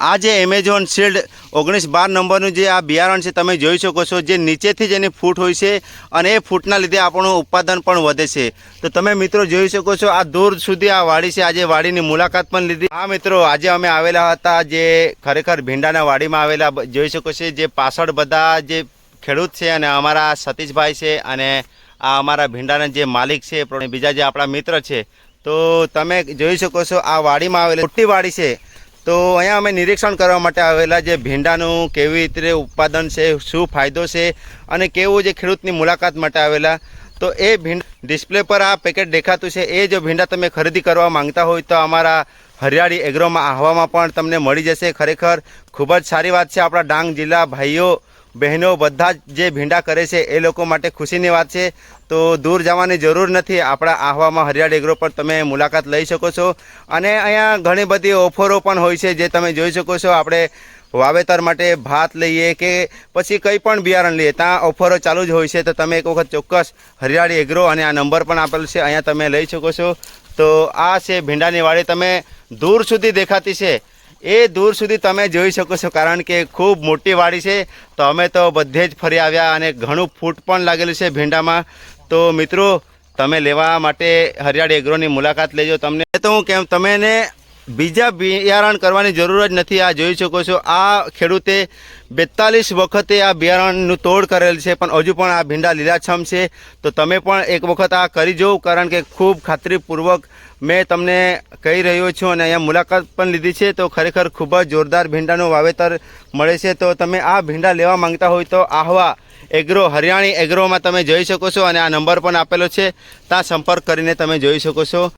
આ જે Amazon shield 1912 નંબરનું જે આ બિયારણ છે તમે જોઈ શકો છો, જે નીચેથી જ એની ફૂટ હોય છે અને એ ફૂટના લીધે આપણું ઉત્પાદન પણ વધે છે. તો તમે મિત્રો જોઈ શકો છો, આ દૂર સુધી આ વાડી છે. આજે વાડીની મુલાકાત પણ લીધી. હા મિત્રો, આજે અમે આવેલા હતા જે ખરેખર ભીંડાના વાડીમાં આવેલા. જોઈ શકો છો જે પાછળ બધા જે ખેડૂત છે અને અમારા સતીશભાઈ છે અને આ અમારા ભીંડાના જે માલિક છે, બીજા જે આપણા મિત્ર છે. તો તમે જોઈ શકો છો આ વાડીમાં આવેલી મોટી વાડી છે. તો અહીંયા અમે નિરીક્ષણ કરવા માટે આવેલા, જે ભીંડાનું કેવી રીતે ઉત્પાદન છે, શું ફાયદો છે અને કેવું જે ખેડૂતની મુલાકાત માટે આવેલા. તો એ ભીંડા ડિસ્પ્લે પર આ પેકેટ દેખાતું છે, એ જો ભીંડા તમે ખરીદી કરવા માંગતા હોય તો અમારા હરિયાળી એગ્રોમાં આહવામાં પણ તમને મળી જશે. ખરેખર ખૂબ જ સારી વાત છે. આપણા ડાંગ જિલ્લા ભાઈઓ બહેનો બધા જ જે ભીંડા કરે છે એ લોકો માટે ખુશીની વાત છે. તો દૂર જવાની જરૂર નથી. આપણા આહવામાં હરિયાળી એગ્રો પર તમે મુલાકાત લઈ શકો છો. અને અહીંયા ઘણી બધી ઓફરો પણ હોય છે, જે તમે જોઈ શકો છો. આપણે વાવેતર માટે ભાત લઈએ કે પછી કંઈ પણ બિયારણ લઈએ, ત્યાં ઓફરો ચાલુ જ હોય છે. તો તમે એક વખત ચોક્કસ હરિયાળી એગ્રો અને આ નંબર પણ આપેલો છે, અહીંયા તમે લઈ શકો છો. તો આ છે ભીંડાની વાડી, તમે દૂર સુધી દેખાતી છે એ દૂર સુધી તમે જોઈ શકો છો, કારણ કે ખૂબ મોટી વાડી છે. તો અમે તો બધે જ ફરી આવ્યા અને ઘણું ફૂટ પણ લાગેલું છે ભીંડામાં. તો મિત્રો, તમે લેવા માટે હરિયાળી એગ્રોની મુલાકાત લેજો. તમને તો હું કેમ, તમે બીજા બિયારણ કરવાની જરૂર જ નથી. આ જોઈ શકો છો, આ ખેડૂતે 42 વખતે આ બિયારણનું તોડ કરેલ છે, પણ હજુ પણ આ ભીંડા લીલાછમ છે. તો તમે પણ એક વખત આ કરી જોવો, કારણ કે ખૂબ ખાતરીપૂર્વક મેં તમને કહી રહ્યો છું અને અહીંયા મુલાકાત પણ લીધી છે. તો ખરેખર ખૂબ જ જોરદાર ભીંડાનું વાવેતર મળે છે. તો તમે આ ભીંડા લેવા માંગતા હોય તો આહવા એગ્રો, હરિયાળી એગ્રોમાં તમે જોઈ શકો છો અને આ નંબર પણ આપેલો છે, ત્યાં સંપર્ક કરીને તમે જોઈ શકો છો.